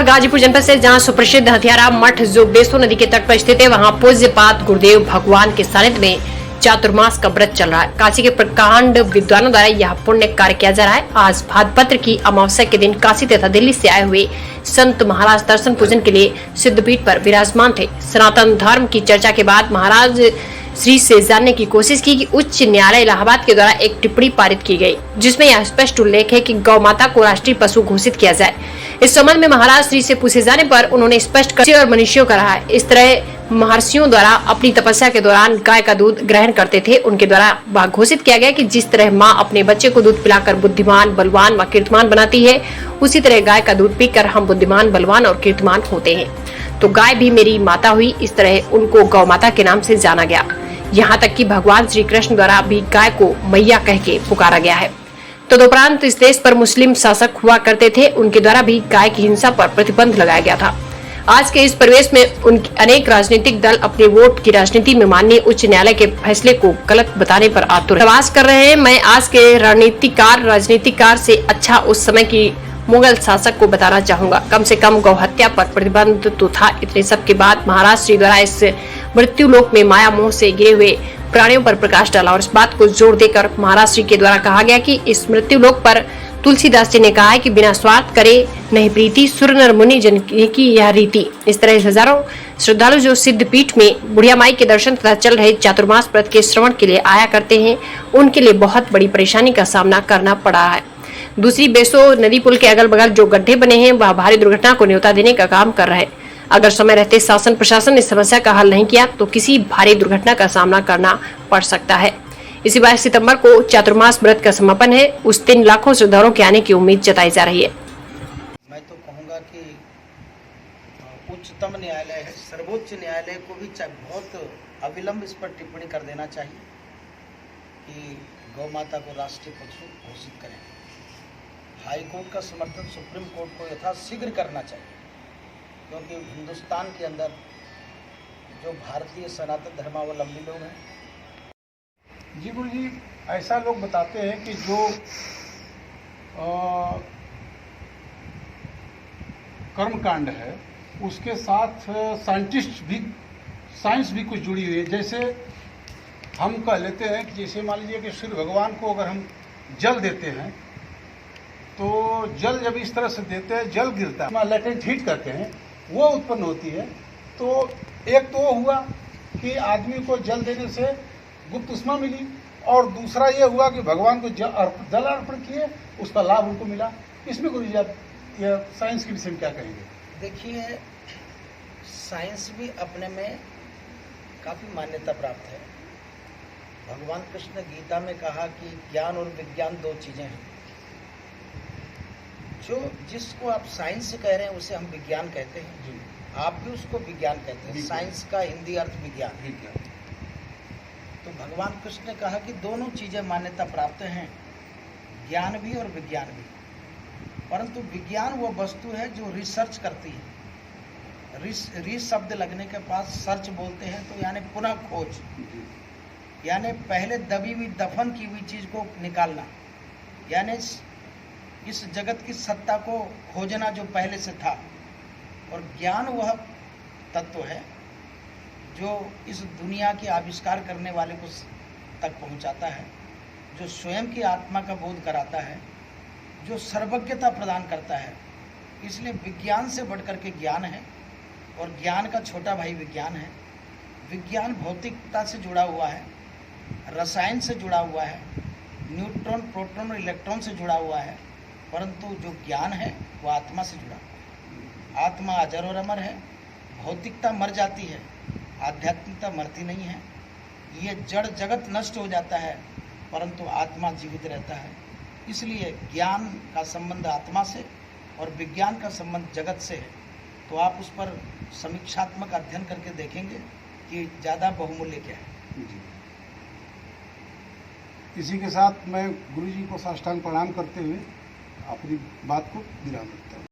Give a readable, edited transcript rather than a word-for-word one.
खबर गाजीपुर जनपद से, जहां सुप्रसिद्ध हथियारा मठ जो बेसो नदी के तट पर स्थित है, वहां पूज्यपात गुरुदेव भगवान के सानिध्य में चातुर्मास का व्रत चल रहा है। काशी के प्रकांड विद्वानों द्वारा यह पुण्य कार्य किया जा रहा है। आज भाद्रपत्र की अमावस्या के दिन काशी तथा दिल्ली से आए हुए संत महाराज दर्शन पूजन के लिए सिद्धपीठ पर विराजमान थे। सनातन धर्म की चर्चा के बाद महाराज श्री से जानने की कोशिश की कि उच्च न्यायालय इलाहाबाद के द्वारा एक टिप्पणी पारित की गई, जिसमें यह स्पष्ट उल्लेख है कि गौ माता को राष्ट्रीय पशु घोषित किया जाए। इस संबंध में महाराज श्री से पूछे जाने पर उन्होंने स्पष्ट कर और मनुष्यों का रहा है। इस तरह महर्षियों द्वारा अपनी तपस्या के दौरान गाय का दूध ग्रहण करते थे। उनके द्वारा वह घोषित किया गया कि जिस तरह माँ अपने बच्चे को दूध पिलाकर बुद्धिमान, बलवान व कीर्तिमान बनाती है, उसी तरह गाय का दूध पीकर हम बुद्धिमान, बलवान और कीर्तिमान होते हैं। तो गाय भी मेरी माता हुई। इस तरह उनको गौ माता के नाम से जाना गया। यहाँ तक कि भगवान श्री कृष्ण द्वारा भी गाय को मैया कह के पुकारा गया है। तदुपरांत इस देश पर मुस्लिम शासक हुआ करते थे, उनके द्वारा भी गाय की हिंसा पर प्रतिबंध लगाया गया था। आज के इस परिवेश में उनके अनेक राजनीतिक दल अपने वोट की राजनीति में माननीय उच्च न्यायालय के फैसले को गलत बताने पर आतुर प्रयास कर रहे हैं। मैं आज के राजनीतिकार से अच्छा उस समय की मुगल शासक को बताना चाहूंगा। कम से कम गौ हत्या पर प्रतिबंध तो था। इतने सब के बाद महाराज श्री द्वारा इस मृत्यु लोक में माया मोह से गिरे हुए प्राणियों पर प्रकाश डाला और इस बात को जोर देकर महाराज श्री के द्वारा कहा गया कि इस मृत्यु लोक पर तुलसीदास जी ने कहा है कि बिना स्वार्थ करे नहीं प्रीति, सुर नर मुनि जन की यह रीति। इस तरह हजारों श्रद्धालु जो सिद्ध पीठ में बुढ़िया माई के दर्शन तथा चल रहे चातुर्मास व्रत के श्रवण के लिए आया करते हैं, उनके लिए बहुत बड़ी परेशानी का सामना करना पड़ा है। दूसरी बेसो नदी पुल के अगल बगल जो गड्ढे बने हैं, वह भारी दुर्घटना को न्योता देने का काम कर रहे हैं। अगर समय रहते शासन प्रशासन इस समस्या का हल नहीं किया तो किसी भारी दुर्घटना का सामना करना पड़ सकता है। इसी 22 सितंबर को चातुर्मास व्रत का समापन है। उस दिन लाखों श्रद्धालुओं के आने की उम्मीद जताई जा रही है। मैं तो कहूँगा कि उच्चतम न्यायालय है, सर्वोच्च न्यायालय को भी बहुत अविलंब इस पर टिप्पणी कर देना चाहिए कि गौ माता को राष्ट्रीय पशु घोषित करें। हाई कोर्ट का समर्थन सुप्रीम कोर्ट को यथाशीघ्र करना चाहिए, क्योंकि हिंदुस्तान के अंदर जो भारतीय सनातन धर्मावलंबी लोग हैं। जी गुरु जी, ऐसा लोग बताते हैं कि जो कर्मकांड है उसके साथ साइंस भी कुछ जुड़ी हुई है। जैसे हम कह लेते हैं कि जैसे मान लीजिए कि सूर्य भगवान को अगर हम जल देते हैं तो जल जब इस तरह से देते हैं, जल गिरता है, लेटेंट हीट करते हैं, वो उत्पन्न होती है। तो एक तो वो हुआ कि आदमी को जल देने से गुप्त उष्मा मिली, और दूसरा ये हुआ कि भगवान को जल अर्पण किए, उसका लाभ उनको मिला। इसमें गुरु जी आप ये साइंस के विषय में क्या कहेंगे? देखिए, साइंस भी अपने में काफ़ी मान्यता प्राप्त है। भगवान कृष्ण ने गीता में कहा कि ज्ञान और विज्ञान दो चीज़ें हैं। जो जिसको आप साइंस कह रहे हैं उसे हम विज्ञान कहते हैं जी। आप भी उसको विज्ञान कहते हैं। साइंस का हिंदी अर्थ विज्ञान। तो भगवान कृष्ण ने कहा कि दोनों चीज़ें मान्यता प्राप्त हैं, ज्ञान भी और विज्ञान भी। परंतु विज्ञान वो वस्तु है जो रिसर्च करती है। रिस शब्द लगने के बाद सर्च बोलते हैं, तो यानी पुनः खोज, यानी पहले दबी हुई दफन की हुई चीज़ को निकालना, यानी इस जगत की सत्ता को खोजना जो पहले से था। और ज्ञान वह तत्व है जो इस दुनिया के आविष्कार करने वाले को तक पहुंचाता है, जो स्वयं की आत्मा का बोध कराता है, जो सर्वज्ञता प्रदान करता है। इसलिए विज्ञान से बढ़कर के ज्ञान है, और ज्ञान का छोटा भाई विज्ञान है। विज्ञान भौतिकता से जुड़ा हुआ है, रसायन से जुड़ा हुआ है, न्यूट्रॉन, प्रोटॉन और इलेक्ट्रॉन से जुड़ा हुआ है। परंतु जो ज्ञान है वो आत्मा से जुड़ा हुआ है। आत्मा अजर और अमर है। भौतिकता मर जाती है, आध्यात्मिकता मरती नहीं है। ये जड़ जगत नष्ट हो जाता है, परंतु आत्मा जीवित रहता है। इसलिए ज्ञान का संबंध आत्मा से और विज्ञान का संबंध जगत से है। तो आप उस पर समीक्षात्मक अध्ययन करके देखेंगे कि ज़्यादा बहुमूल्य क्या है। इसी के साथ मैं गुरु जी को साष्टांग प्रणाम करते हुए अपनी बात को विराम देता हूँ।